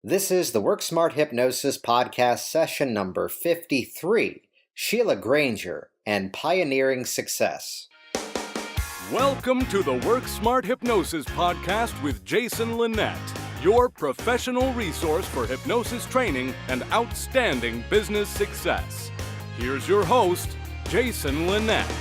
This is the Work Smart Hypnosis podcast session number 53, Sheila Granger and Pioneering Success. Welcome to the Work Smart Hypnosis podcast with Jason Linett, your professional resource for hypnosis training and outstanding business success. Here's your host, Jason Linett.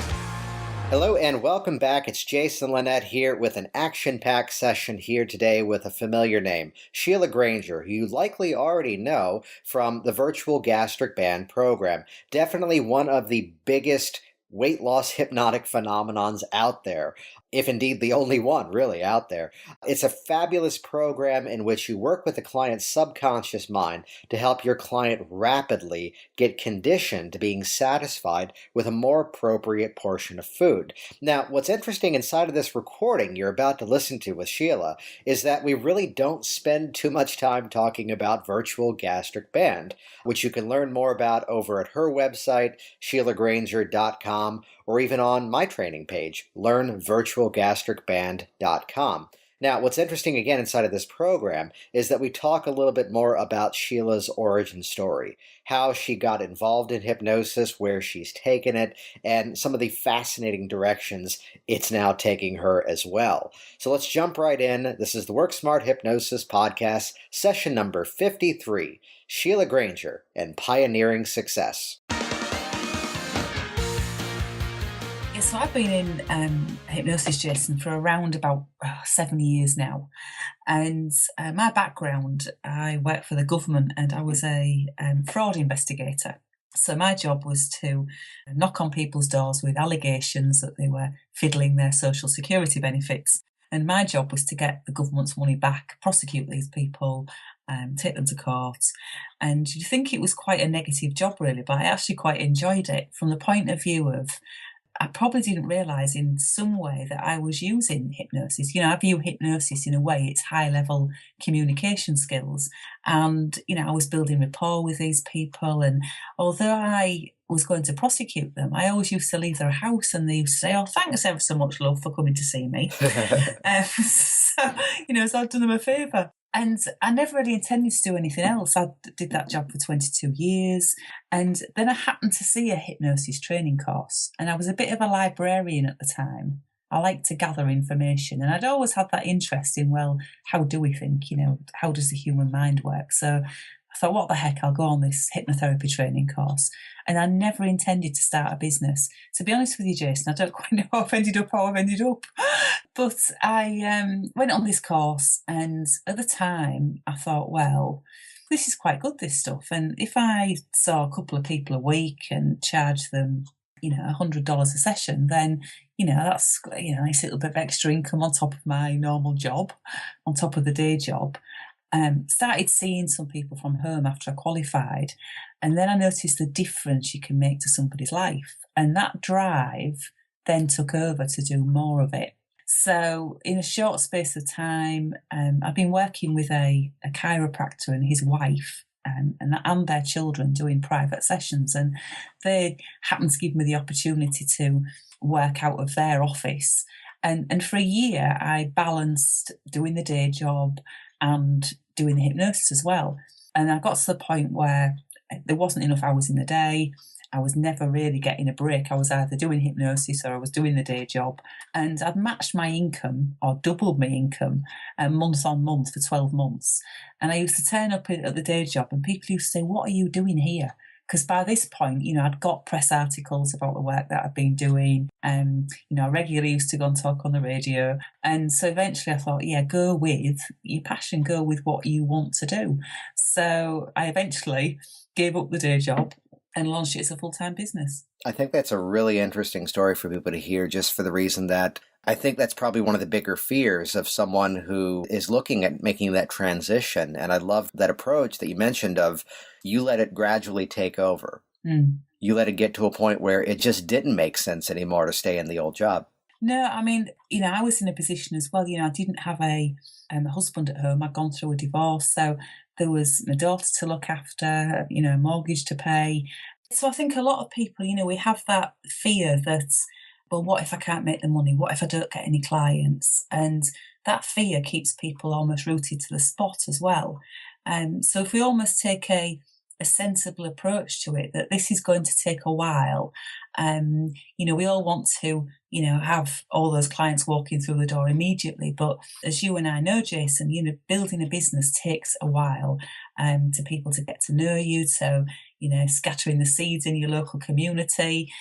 Hello and welcome back. It's Jason Linett here with an action-packed session here today with a familiar name, Sheila Granger, who you likely already know from the virtual Gastric Band program. Definitely one of the biggest weight loss hypnotic phenomenons out there, if indeed the only one really out there. It's a fabulous program in which you work with the client's subconscious mind to help your client rapidly get conditioned to being satisfied with a more appropriate portion of food. Now, what's interesting inside of this recording you're about to listen to with Sheila is that we really don't spend too much time talking about virtual gastric band, which you can learn more about over at her website, SheilaGranger.com, or even on my training page, learnvirtualgastricband.com. Now, what's interesting again inside of this program is that we talk a little bit more about Sheila's origin story, how she got involved in hypnosis, where she's taken it, and some of the fascinating directions it's now taking her as well. So let's jump right in. This is the Work Smart Hypnosis podcast, session number 53, Sheila Granger and Pioneering Success. So I've been in hypnosis, Jason, for around about 7 years now. And my background, I worked for the government and I was a fraud investigator. So my job was to knock on people's doors with allegations that they were fiddling their social security benefits. And my job was to get the government's money back, prosecute these people, take them to court. And you'd think it was quite a negative job, really, but I actually quite enjoyed it from the point of view of I probably didn't realise in some way that I was using hypnosis. You know, I view hypnosis in a way, it's high-level communication skills. And, you know, I was building rapport with these people. And although I was going to prosecute them, I always used to leave their house and they used to say, "Oh, thanks ever so much, love, for coming to see me." So I've done them a favour. And I never really intended to do anything else. I did that job for 22 years. And then I happened to see a hypnosis training course. And I was a bit of a librarian at the time. I like to gather information. And I'd always had that interest in, well, how do we think? You know, how does the human mind work? So I thought, what the heck, I'll go on this hypnotherapy training course. And I never intended to start a business. To be honest with you, Jason, I don't quite know how I've ended up. But I went on this course, and at the time I thought, well, this is quite good, this stuff. And if I saw a couple of people a week and charged them, $100 a session, then, that's, a nice little bit of extra income on top of my normal job, on top of the day job. Started seeing some people from home after I qualified, and then I noticed the difference you can make to somebody's life. And that drive then took over to do more of it. So in a short space of time, I've been working with a chiropractor and his wife and their children doing private sessions. And they happened to give me the opportunity to work out of their office. And for a year, I balanced doing the day job and doing the hypnosis as well. And I got to the point where there wasn't enough hours in the day. I was never really getting a break. I was either doing hypnosis or I was doing the day job. And I'd matched my income or doubled my income month on month for 12 months. And I used to turn up at the day job and people used to say, "What are you doing here?" Because by this point, I'd got press articles about the work that I'd been doing. I regularly used to go and talk on the radio. And so eventually I thought, go with your passion, go with what you want to do. So I eventually gave up the day job and launched it as a full-time business. I think that's a really interesting story for people to hear, just for the reason that I think that's probably one of the bigger fears of someone who is looking at making that transition. And I love that approach that you mentioned of you let it gradually take over. You let it get to a point where it just didn't make sense anymore to stay in the old job. No, I mean, I was in a position as well, I didn't have a husband at home. I'd gone through a divorce. So there was my daughter to look after, a mortgage to pay. So I think a lot of people, we have that fear that, well, what if I can't make the money? What if I don't get any clients? And that fear keeps people almost rooted to the spot as well. So if we almost take a sensible approach to it, that this is going to take a while. We all want to, have all those clients walking through the door immediately. But as you and I know, Jason, building a business takes a while to people to get to know you, to, scattering the seeds in your local community.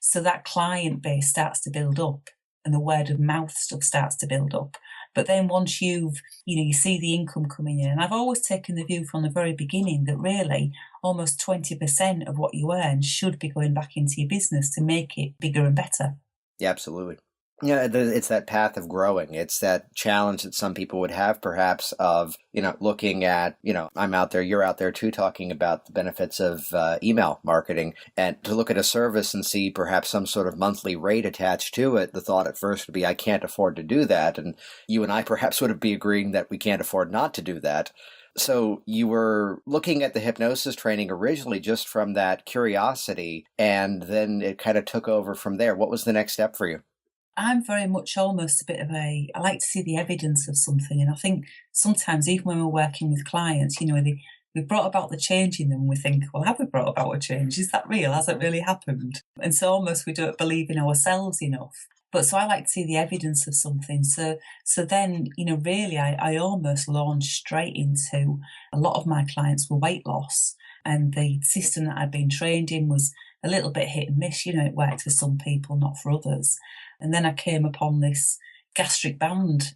So that client base starts to build up and the word of mouth stuff starts to build up. But then once you see the income coming in, and I've always taken the view from the very beginning that really almost 20% of what you earn should be going back into your business to make it bigger and better. Yeah, absolutely. Yeah, it's that path of growing. It's that challenge that some people would have, perhaps, of, looking at, I'm out there, you're out there too, talking about the benefits of email marketing, and to look at a service and see perhaps some sort of monthly rate attached to it. The thought at first would be, I can't afford to do that. And you and I perhaps would be agreeing that we can't afford not to do that. So you were looking at the hypnosis training originally just from that curiosity, and then it kind of took over from there. What was the next step for you? I'm very much almost a bit of I like to see the evidence of something. And I think sometimes, even when we're working with clients, we've brought about the change in them, and we think, well, have we brought about a change? Is that real? Has it really happened? And so almost we don't believe in ourselves enough. But so I like to see the evidence of something. So then, really, I almost launched straight into a lot of my clients were weight loss. And the system that I'd been trained in was a little bit hit and miss. It worked for some people, not for others. And then I came upon this gastric band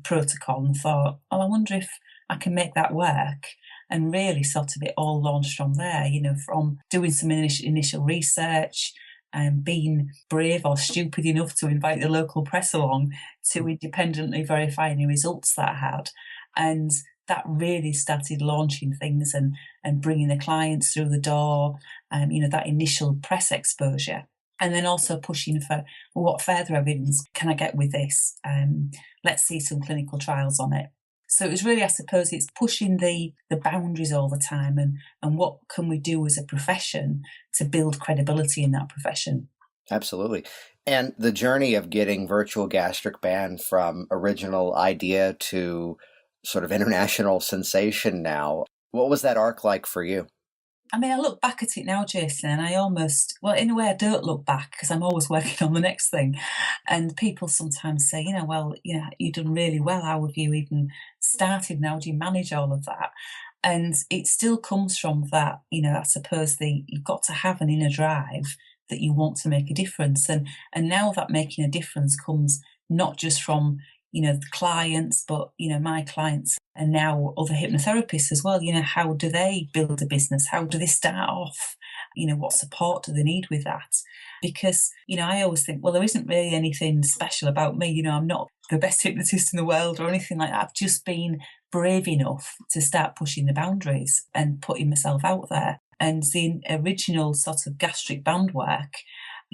protocol and thought, well, I wonder if I can make that work. And really sort of it all launched from there, from doing some initial research and being brave or stupid enough to invite the local press along to independently verifying the results that I had. And that really started launching things and bringing the clients through the door, that initial press exposure. And then also pushing for, well, what further evidence can I get with this? Let's see some clinical trials on it. So it was really, I suppose, it's pushing the boundaries all the time and what can we do as a profession to build credibility in that profession. Absolutely. And the journey of getting virtual gastric band from original idea to sort of international sensation now, what was that arc like for you? I mean, I look back at it now, Jason, and I almost, well, in a way, I don't look back because I'm always working on the next thing. And people sometimes say, you've done really well. How have you even started? Now do you manage all of that? And it still comes from that, I suppose you've got to have an inner drive that you want to make a difference. And now that making a difference comes not just from the clients, but, my clients and now other hypnotherapists as well. How do they build a business? How do they start off? What support do they need with that? Because, I always think, well, there isn't really anything special about me. I'm not the best hypnotist in the world or anything like that. I've just been brave enough to start pushing the boundaries and putting myself out there. And the original sort of gastric band work,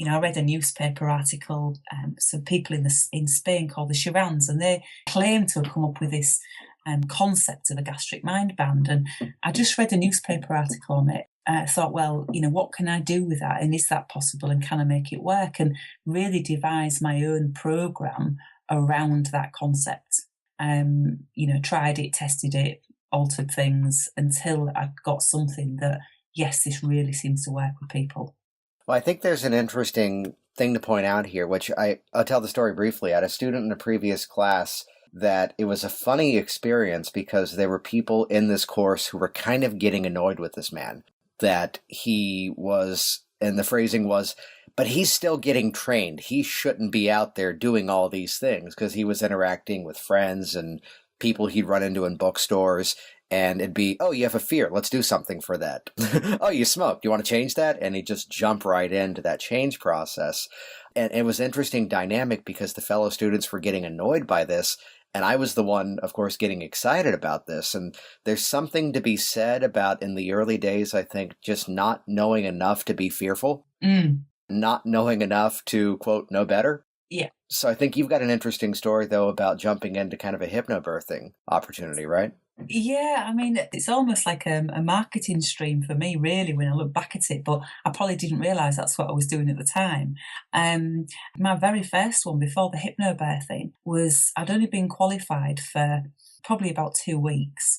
I read a newspaper article, some people in Spain called the Shirans, and they claim to have come up with this concept of a gastric mind band. And I just read a newspaper article on it. I thought, well, what can I do with that? And is that possible? And can I make it work? And really devise my own program around that concept. Tried it, tested it, altered things until I got something that, yes, this really seems to work with people. Well, I think there's an interesting thing to point out here, which I'll tell the story briefly. I had a student in a previous class that it was a funny experience because there were people in this course who were kind of getting annoyed with this man, that he was, and the phrasing was, but he's still getting trained. He shouldn't be out there doing all these things because he was interacting with friends and people he'd run into in bookstores. And it'd be, oh, you have a fear. Let's do something for that. Oh, you smoke. Do you want to change that? And he'd just jump right into that change process. And it was an interesting dynamic because the fellow students were getting annoyed by this. And I was the one, of course, getting excited about this. And there's something to be said about in the early days, I think, just not knowing enough to be fearful, not knowing enough to, quote, know better. Yeah. So I think you've got an interesting story, though, about jumping into kind of a hypnobirthing opportunity, right? Yeah, I mean, it's almost like a marketing stream for me, really, when I look back at it, but I probably didn't realise that's what I was doing at the time. My very first one before the hypnobirthing was, I'd only been qualified for probably about 2 weeks.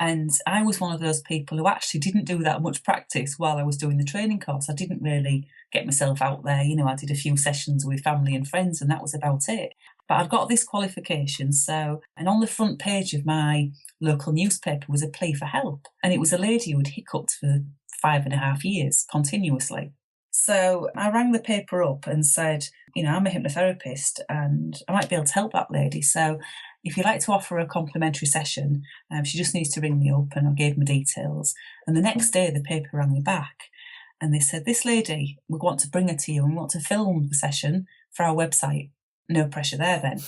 And I was one of those people who actually didn't do that much practice while I was doing the training course. I didn't really get myself out there. I did a few sessions with family and friends, and that was about it. But I'd got this qualification, and on the front page of my local newspaper was a plea for help. And it was a lady who had hiccuped for 5.5 years continuously. So I rang the paper up and said, I'm a hypnotherapist and I might be able to help that lady. So if you'd like to offer a complimentary session, she just needs to ring me up, and I gave my details. And the next day the paper rang me back and they said, this lady, we want to bring her to you and we want to film the session for our website. No pressure there then.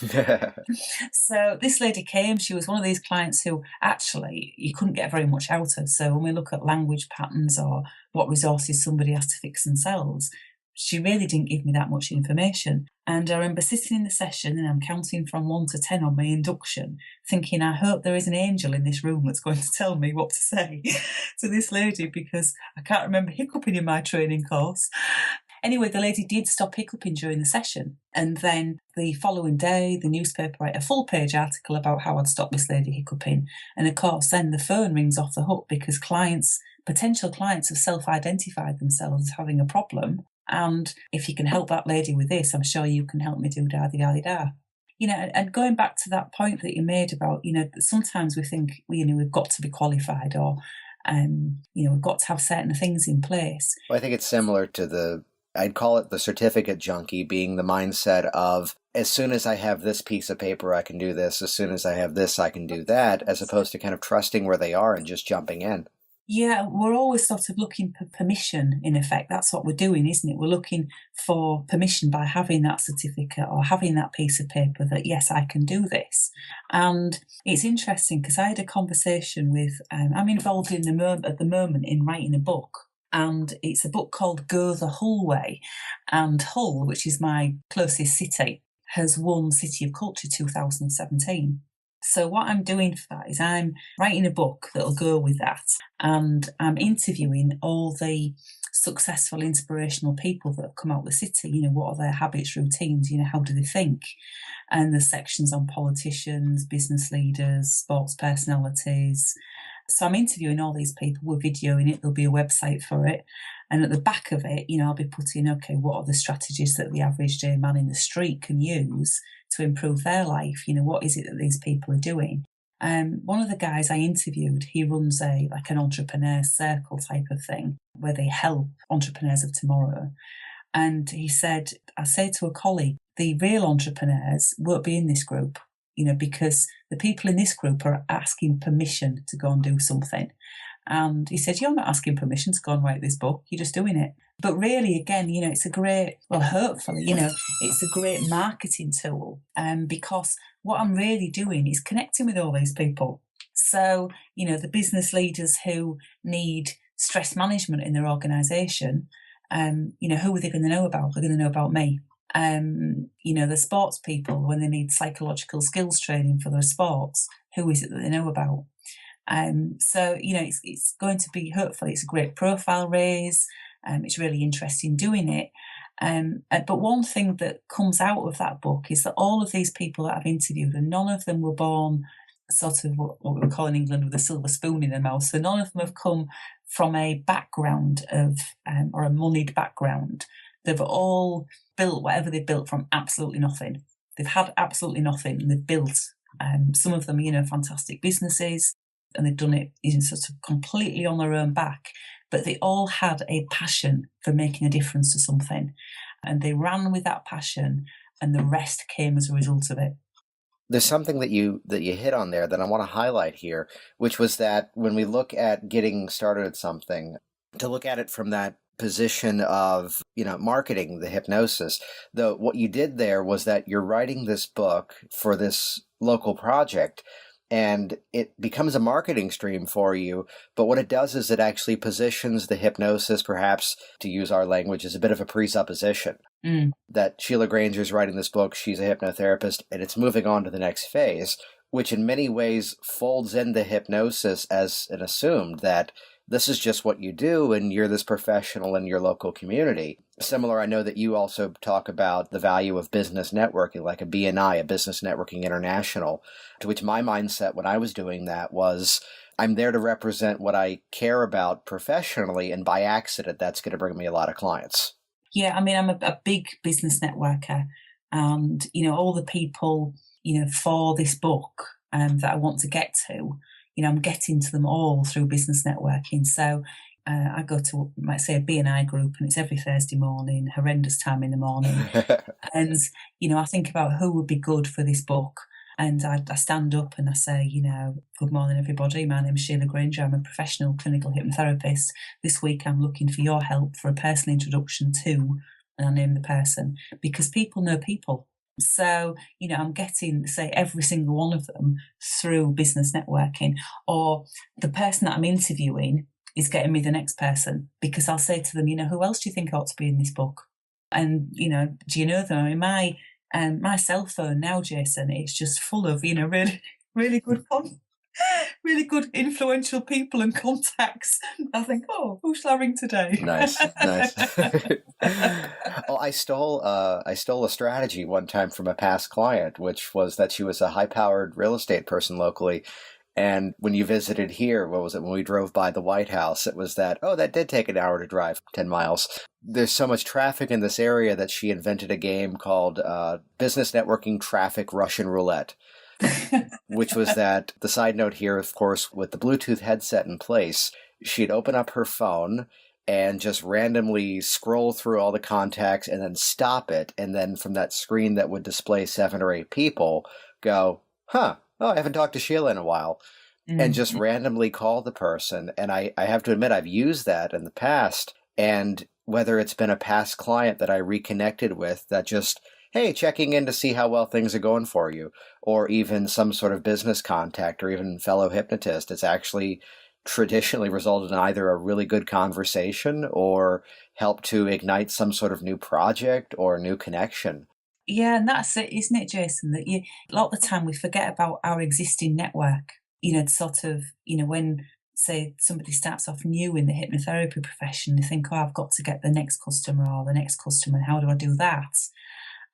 So this lady came. She was one of these clients who actually you couldn't get very much out of. So when we look at language patterns or what resources somebody has to fix themselves, she really didn't give me that much information. And I remember sitting in the session and I'm counting from 1 to 10 on my induction, thinking, I hope there is an angel in this room that's going to tell me what to say to this lady, because I can't remember hiccuping in my training course. Anyway, the lady did stop hiccuping during the session. And then the following day, the newspaper wrote a full-page article about how I'd stopped this lady hiccuping. And of course, then the phone rings off the hook because potential clients have self-identified themselves as having a problem. And if you can help that lady with this, I'm sure you can help me do da-di-da-di-da. And going back to that point that you made about, sometimes we think, we've got to be qualified or, we've got to have certain things in place. Well, I think it's similar to I'd call it the certificate junkie, being the mindset of, as soon as I have this piece of paper, I can do this. As soon as I have this, I can do that, as opposed to kind of trusting where they are and just jumping in. Yeah, we're always sort of looking for permission, in effect. That's what we're doing, isn't it? We're looking for permission by having that certificate or having that piece of paper that, yes, I can do this. And it's interesting because I had a conversation with, I'm involved at the moment in writing a book. And it's a book called Go the Hull Way. And Hull, which is my closest city, has won City of Culture 2017. So what I'm doing for that is I'm writing a book that'll go with that. And I'm interviewing all the successful, inspirational people that have come out of the city. What are their habits, routines? How do they think? And there's sections on politicians, business leaders, sports personalities. So I'm interviewing all these people, we're videoing it, there'll be a website for it. And at the back of it, I'll be putting, what are the strategies that the average day man in the street can use to improve their life? What is it that these people are doing? One of the guys I interviewed, he runs an entrepreneur circle type of thing where they help entrepreneurs of tomorrow. And he said, I say to a colleague, the real entrepreneurs won't be in this group. Because the people in this group are asking permission to go and do something. And he said, you're not asking permission to go and write this book, you're just doing it. But really, again, it's a great, hopefully, it's a great marketing tool. Because what I'm really doing is connecting with all these people. So, the business leaders who need stress management in their organisation, who are they going to know about? They're going to know about me. The sports people, when they need psychological skills training for their sports, who is it that they know about? So, it's going to be, hopefully, it's a great profile raise. It's really interesting doing it. But one thing that comes out of that book is that all of these people that I've interviewed, and none of them were born sort of what we call in England with a silver spoon in their mouth. So none of them have come from a background of, or a moneyed background. They've all built whatever they've built from absolutely nothing. They've had absolutely nothing and they've built, some of them, fantastic businesses, and they've done it sort of completely on their own back. But they all had a passion for making a difference to something. And they ran with that passion and the rest came as a result of it. There's something that you hit on there that I want to highlight here, which was that when we look at getting started at something, to look at it from that position of, marketing the hypnosis, though what you did there was that you're writing this book for this local project and it becomes a marketing stream for you. But what it does is it actually positions the hypnosis, perhaps to use our language, as a bit of a presupposition. That Sheila Granger is writing this book, she's a hypnotherapist, and it's moving on to the next phase, which in many ways folds in the hypnosis as an assumed that this is just what you do, and you're this professional in your local community. Similar, I know that you also talk about the value of business networking, like a BNI, a Business Networking International, to which my mindset when I was doing that was, I'm there to represent what I care about professionally, and by accident, that's going to bring me a lot of clients. Yeah, I mean, I'm a big business networker, and, all the people, for this book that I want to get to, I'm getting to them all through business networking. So I go to, might say, a BNI group, and it's every Thursday morning, horrendous time in the morning. And, I think about who would be good for this book. And I stand up and I say, good morning, everybody. My name is Sheila Granger. I'm a professional clinical hypnotherapist. This week I'm looking for your help for a personal introduction to, and I name the person, because people know people. So, I'm getting, say, every single one of them through business networking, or the person that I'm interviewing is getting me the next person, because I'll say to them, who else do you think ought to be in this book? And, do you know them? I mean, my cell phone now, Jason, it's just full of, really, really good really good influential people and contacts. I think, oh, who shall I ring today? Nice. Well, I stole a strategy one time from a past client, which was that she was a high-powered real estate person locally. And when you visited here, what was it, when we drove by the White House, it was that did take an hour to drive 10 miles. There's so much traffic in this area that she invented a game called Business Networking Traffic Russian Roulette, which was that, the side note here, of course, with the Bluetooth headset in place, she'd open up her phone and just randomly scroll through all the contacts and then stop it. And then from that screen that would display 7 or 8 people, go, oh, I haven't talked to Sheila in a while, and just randomly call the person. And I have to admit, I've used that in the past. And whether it's been a past client that I reconnected with that just, hey, checking in to see how well things are going for you, or even some sort of business contact or even fellow hypnotist, it's actually traditionally resulted in either a really good conversation or helped to ignite some sort of new project or new connection. Yeah, and that's it, isn't it, Jason? That a lot of the time we forget about our existing network. Sort of, when, say, somebody starts off new in the hypnotherapy profession, they think, oh, I've got to get the next customer or the next customer. How do I do that?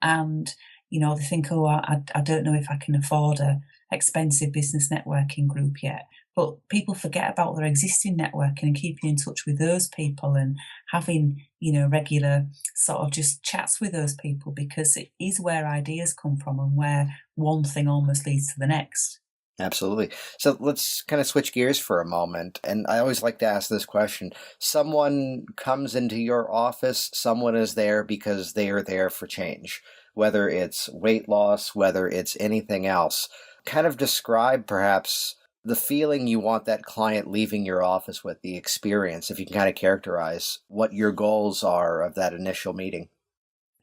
And, they think, oh, I don't know if I can afford a expensive business networking group yet. But people forget about their existing networking and keeping in touch with those people and having, regular sort of just chats with those people, because it is where ideas come from and where one thing almost leads to the next. Absolutely. So let's kind of switch gears for a moment. And I always like to ask this question. Someone comes into your office, someone is there because they are there for change, whether it's weight loss, whether it's anything else. Kind of describe perhaps the feeling you want that client leaving your office with, the experience, if you can kind of characterize what your goals are of that initial meeting.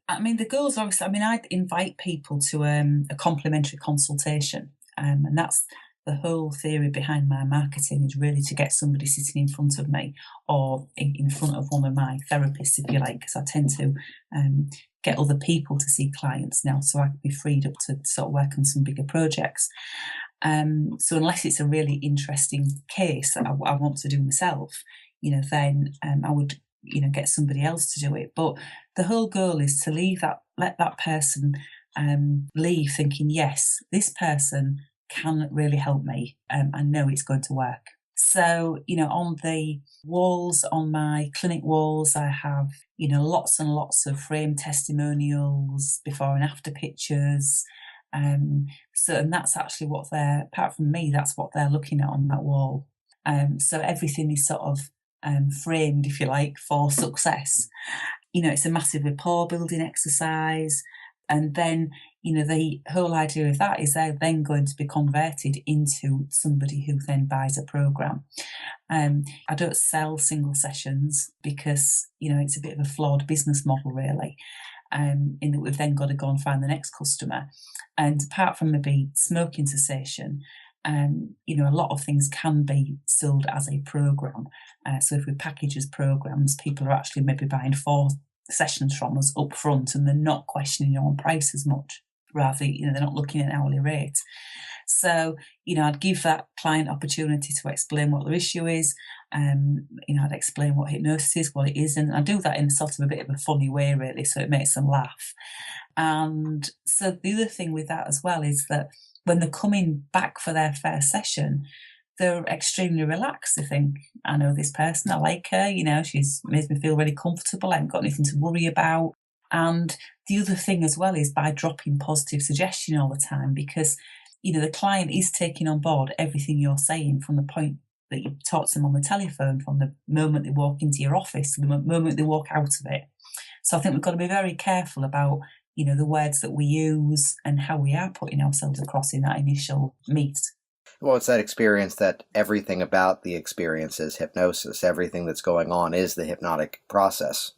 I mean, the goals, obviously, I'd invite people to a complimentary consultation. And that's the whole theory behind my marketing, is really to get somebody sitting in front of me or in front of one of my therapists, if you like, because I tend to get other people to see clients now, so I can be freed up to sort of work on some bigger projects. So unless it's a really interesting case that I want to do myself, then I would, get somebody else to do it. But the whole goal is to let that person leave thinking, yes, this person can really help me. I know it's going to work. So, on the walls, on my clinic walls, I have, lots and lots of frame testimonials, before and after pictures. And that's actually what apart from me, that's what they're looking at on that wall. So everything is sort of framed, if you like, for success. It's a massive rapport building exercise. And then, the whole idea of that is they're then going to be converted into somebody who then buys a program. I don't sell single sessions because, it's a bit of a flawed business model, really, in that we've then got to go and find the next customer. And apart from maybe smoking cessation, a lot of things can be sold as a program. So if we package as programs, people are actually maybe buying 4 sessions from us up front, and they're not questioning on price as much. rather, they're not looking at an hourly rate. So, I'd give that client opportunity to explain what their issue is. I'd explain what hypnosis is, what it is, and I do that in sort of a bit of a funny way, really, so it makes them laugh. And so the other thing with that as well is that when they're coming back for their first session, they're extremely relaxed. They think, I know this person, I like her, she's made me feel really comfortable, I haven't got anything to worry about. And the other thing as well is by dropping positive suggestion all the time, because the client is taking on board everything you're saying from the point that you talk to them on the telephone, from the moment they walk into your office to the moment they walk out of it. So I think we've got to be very careful about, the words that we use and how we are putting ourselves across in that initial meet. Well, it's that experience that everything about the experience is hypnosis. Everything that's going on is the hypnotic process.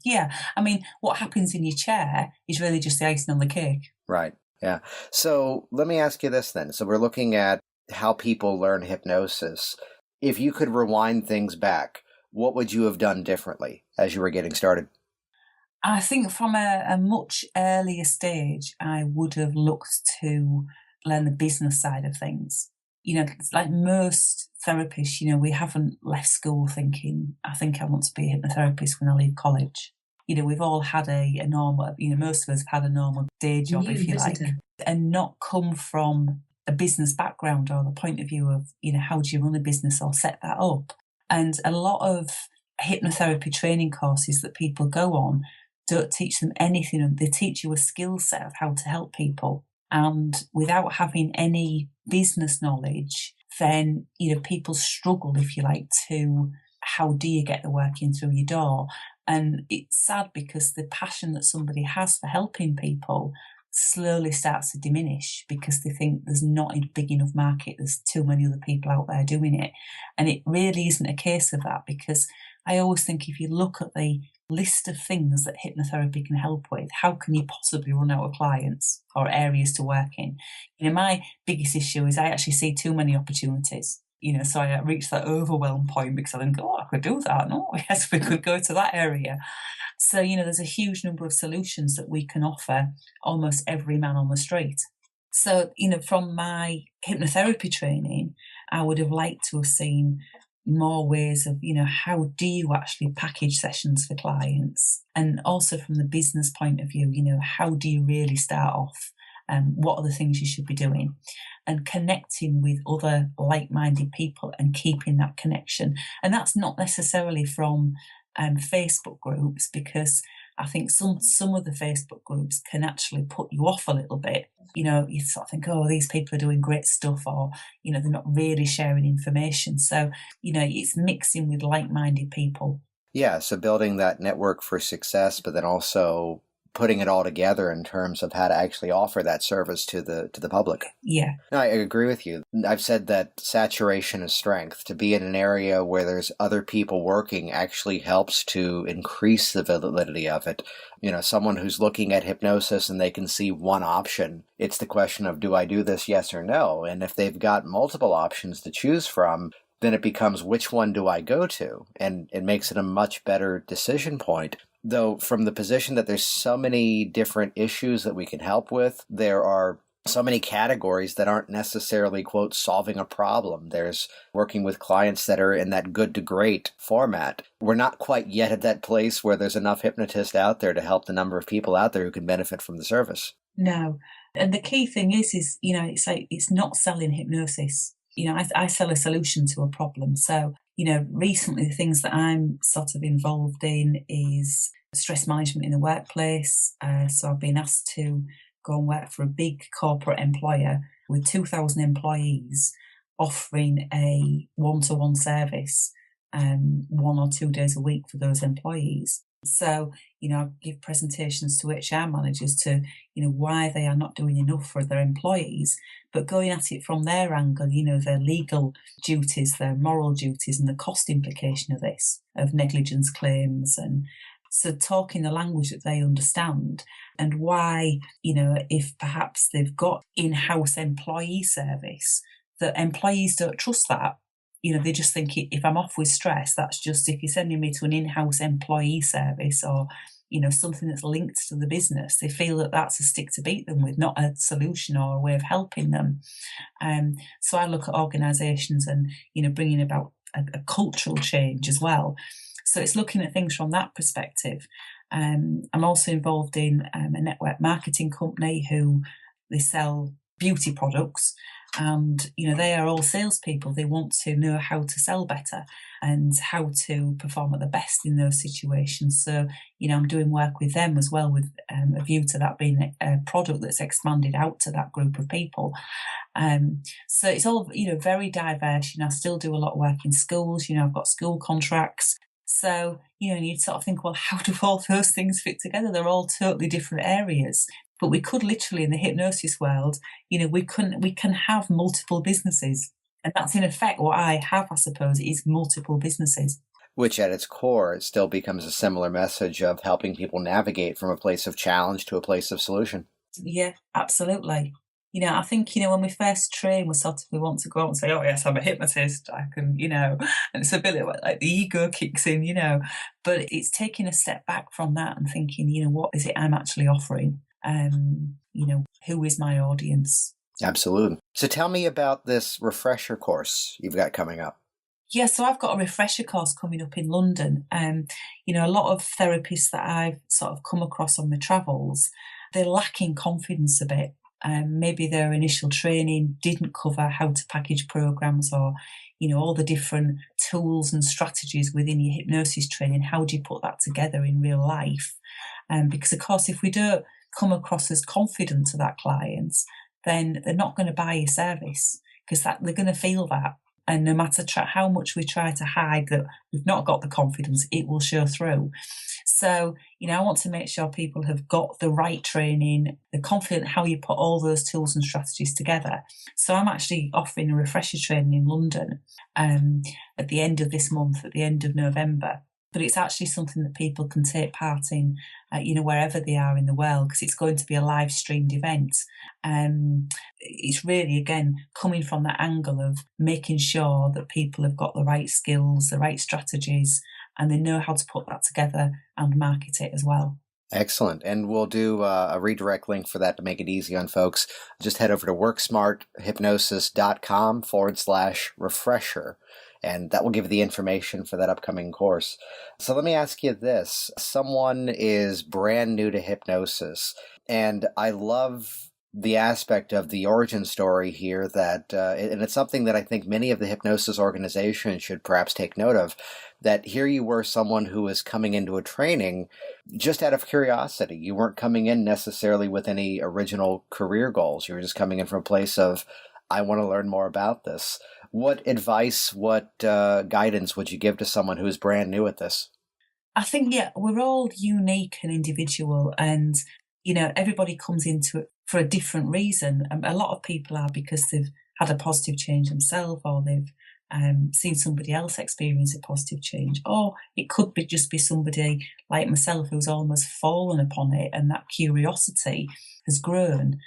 Yeah. I mean, what happens in your chair is really just the icing on the cake. Right. Yeah. So let me ask you this then. So we're looking at how people learn hypnosis. If you could rewind things back, what would you have done differently as you were getting started? I think from a much earlier stage, I would have looked to learn the business side of things. Like most therapists, we haven't left school thinking, I think I want to be a hypnotherapist when I leave college. We've all had a normal, most of us have had a normal day job, if you like, and not come from a business background or the point of view of, how do you run a business or set that up. And a lot of hypnotherapy training courses that people go on don't teach them anything. They teach you a skill set of how to help people. And without having any business knowledge, then, people struggle, if you like, to how do you get the work in through your door? And it's sad because the passion that somebody has for helping people slowly starts to diminish because they think there's not a big enough market, there's too many other people out there doing it. And it really isn't a case of that, because I always think if you look at the list of things that hypnotherapy can help with, how can you possibly run out of clients or areas to work in? My biggest issue is I actually see too many opportunities. So I reach that overwhelm point because I think, I could do that. No, yes, we could go to that area. So, there's a huge number of solutions that we can offer almost every man on the street. So, from my hypnotherapy training, I would have liked to have seen more ways of, how do you actually package sessions for clients? And also from the business point of view, how do you really start off? What are the things you should be doing? And connecting with other like-minded people and keeping that connection. And that's not necessarily from Facebook groups, because I think some of the Facebook groups can actually put you off a little bit. You sort of think, these people are doing great stuff, or, they're not really sharing information. So, it's mixing with like-minded people. Yeah, so building that network for success, but then also putting it all together in terms of how to actually offer that service to the public. Yeah. No, I agree with you. I've said that saturation is strength. To be in an area where there's other people working actually helps to increase the validity of it. Someone who's looking at hypnosis and they can see one option, it's the question of, do I do this, yes or no? And if they've got multiple options to choose from, then it becomes, which one do I go to? And it makes it a much better decision point. Though from the position that there's so many different issues that we can help with, there are so many categories that aren't necessarily, quote, solving a problem. There's working with clients that are in that good to great format. We're not quite yet at that place where there's enough hypnotists out there to help the number of people out there who can benefit from the service. No. And the key thing is, it's like, it's not selling hypnosis. I sell a solution to a problem. So, recently the things that I'm sort of involved in is stress management in the workplace. So I've been asked to go and work for a big corporate employer with 2,000 employees, offering a one-to-one service 1 or 2 days a week for those employees. So, I give presentations to HR managers to, why they are not doing enough for their employees, but going at it from their angle, their legal duties, their moral duties, and the cost implication of this, of negligence claims. And so talking the language that they understand, and why, if perhaps they've got in-house employee service, that employees don't trust that. They just think, if I'm off with stress, that's just, if you're sending me to an in-house employee service, or, something that's linked to the business, they feel that that's a stick to beat them with, not a solution or a way of helping them. So I look at organisations and, bringing about a cultural change as well. So it's looking at things from that perspective. I'm also involved in a network marketing company who they sell beauty products, and they are all salespeople. They want to know how to sell better and how to perform at the best in those situations. So I'm doing work with them as well, with a view to that being a product that's expanded out to that group of people. So it's all very diverse. I still do a lot of work in schools. I've got school contracts. So, you'd sort of think, well, how do all those things fit together? They're all totally different areas. But we could literally, in the hypnosis world, we can have multiple businesses. And that's in effect what I have, I suppose, is multiple businesses. Which at its core, it still becomes a similar message of helping people navigate from a place of challenge to a place of solution. Yeah, absolutely. I think, when we first train, we want to go out and say, oh, yes, I'm a hypnotist. I can, and it's a bit like the ego kicks in, but it's taking a step back from that and thinking, what is it I'm actually offering? Who is my audience? Absolutely. So tell me about this refresher course you've got coming up. Yeah, so I've got a refresher course coming up in London. A lot of therapists that I've sort of come across on my travels, they're lacking confidence a bit. Maybe their initial training didn't cover how to package programs or, all the different tools and strategies within your hypnosis training. How do you put that together in real life? Because, of course, if we don't come across as confident to that client, then they're not going to buy your service, because they're going to feel that. And no matter how much we try to hide that we've not got the confidence, it will show through. So, I want to make sure people have got the right training, they're confident how you put all those tools and strategies together. So I'm actually offering a refresher training in London at the end of this month, at the end of November. But it's actually something that people can take part in, wherever they are in the world, because it's going to be a live streamed event. It's really, again, coming from that angle of making sure that people have got the right skills, the right strategies, and they know how to put that together and market it as well. Excellent. And we'll do a redirect link for that to make it easy on folks. Just head over to worksmarthypnosis.com/refresher. And that will give you the information for that upcoming course. So let me ask you this. Someone is brand new to hypnosis, and I love the aspect of the origin story here that, and it's something that I think many of the hypnosis organizations should perhaps take note of, that here you were someone who was coming into a training just out of curiosity. You weren't coming in necessarily with any original career goals. You were just coming in from a place of, I want to learn more about this. What advice, what guidance would you give to someone who is brand new at this? I think, we're all unique and individual, and, everybody comes into it for a different reason. A lot of people are because they've had a positive change themselves, or they've seen somebody else experience a positive change, or it could just be somebody like myself who's almost fallen upon it, and that curiosity has grown.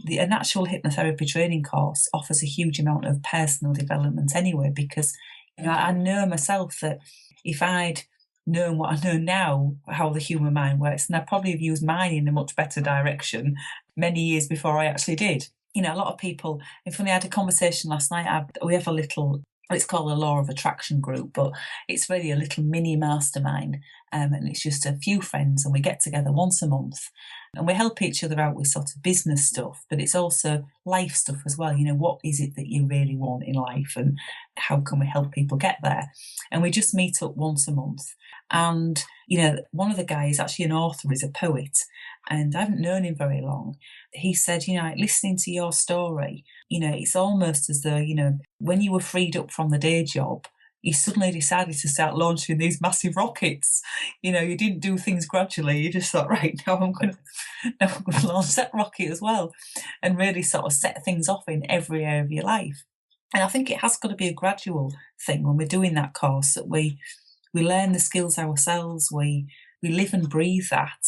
A natural hypnotherapy training course offers a huge amount of personal development anyway, because I know myself that if I'd known what I know now, how the human mind works, and I'd probably have used mine in a much better direction many years before I actually did. A lot of people, in fact, I had a conversation last night. We have a little, it's called the Law of Attraction group, but it's really a little mini mastermind, and it's just a few friends, and we get together once a month and we help each other out with sort of business stuff, but it's also life stuff as well. What is it that you really want in life, and how can we help people get there? And we just meet up once a month. And, one of the guys, actually an author, is a poet, and I haven't known him very long. He said, listening to your story, it's almost as though, when you were freed up from the day job, you suddenly decided to start launching these massive rockets. You didn't do things gradually. You just thought, right, now I'm going to launch that rocket as well, and really sort of set things off in every area of your life. And I think it has got to be a gradual thing when we're doing that course, that we learn the skills ourselves, we live and breathe that,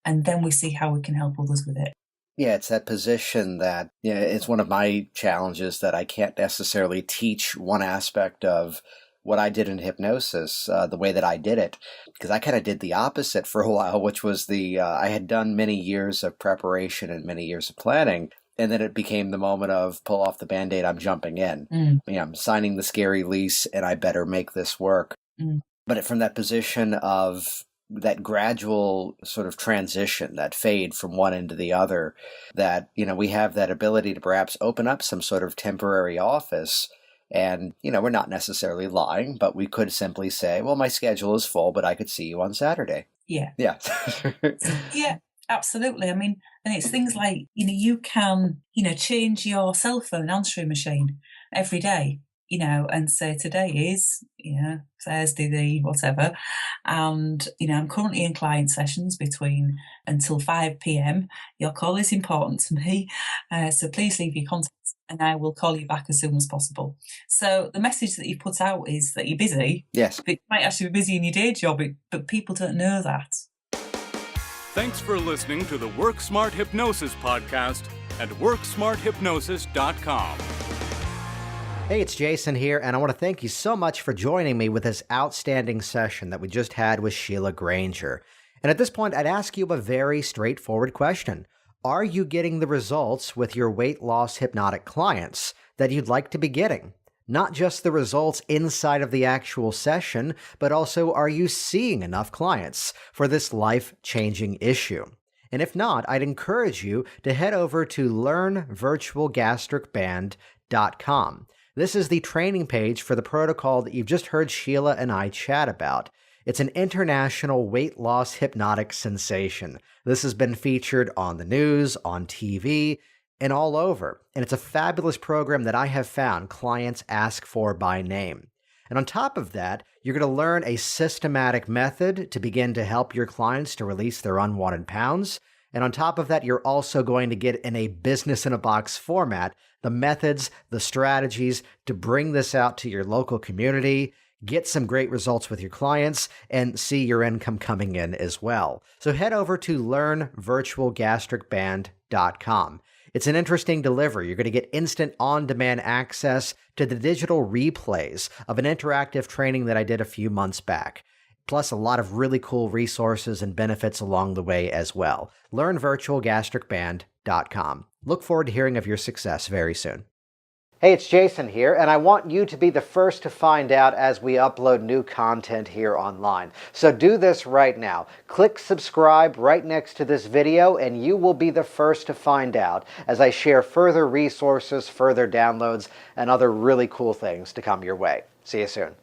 and then we see how we can help others with it. Yeah, it's that position that, it's one of my challenges, that I can't necessarily teach one aspect of what I did in hypnosis, the way that I did it, because I kind of did the opposite for a while, which was I had done many years of preparation and many years of planning. And then it became the moment of pull off the Band-Aid, I'm jumping in. I'm signing the scary lease and I better make this work. But from that position of that gradual sort of transition, that fade from one end to the other, that, we have that ability to perhaps open up some sort of temporary office. And, we're not necessarily lying, but we could simply say, well, my schedule is full, but I could see you on Saturday. Yeah. Yeah. Yeah. Absolutely. I mean, and it's things like, you can, change your cell phone answering machine every day, and say today is, Thursday the whatever. And, I'm currently in client sessions until 5 p.m. Your call is important to me. So please leave your contacts and I will call you back as soon as possible. So the message that you put out is that you're busy. Yes. But you might actually be busy in your day job, but people don't know that. Thanks for listening to the Work Smart Hypnosis podcast at WorkSmartHypnosis.com. Hey, it's Jason here, and I want to thank you so much for joining me with this outstanding session that we just had with Sheila Granger. And at this point, I'd ask you a very straightforward question. Are you getting the results with your weight loss hypnotic clients that you'd like to be getting? Not just the results inside of the actual session, but also are you seeing enough clients for this life-changing issue? And if not, I'd encourage you to head over to learnvirtualgastricband.com. This is the training page for the protocol that you've just heard Sheila and I chat about. It's an international weight loss hypnotic sensation. This has been featured on the news, on TV, and all over. And it's a fabulous program that I have found clients ask for by name. And on top of that, you're going to learn a systematic method to begin to help your clients to release their unwanted pounds. And on top of that, you're also going to get in a business-in-a-box format the methods, the strategies to bring this out to your local community, get some great results with your clients, and see your income coming in as well. So head over to learnvirtualgastricband.com. It's an interesting delivery. You're going to get instant on-demand access to the digital replays of an interactive training that I did a few months back, plus a lot of really cool resources and benefits along the way as well. LearnVirtualGastricBand.com. Look forward to hearing of your success very soon. Hey, it's Jason here, and I want you to be the first to find out as we upload new content here online. So do this right now. Click subscribe right next to this video, and you will be the first to find out as I share further resources, further downloads, and other really cool things to come your way. See you soon.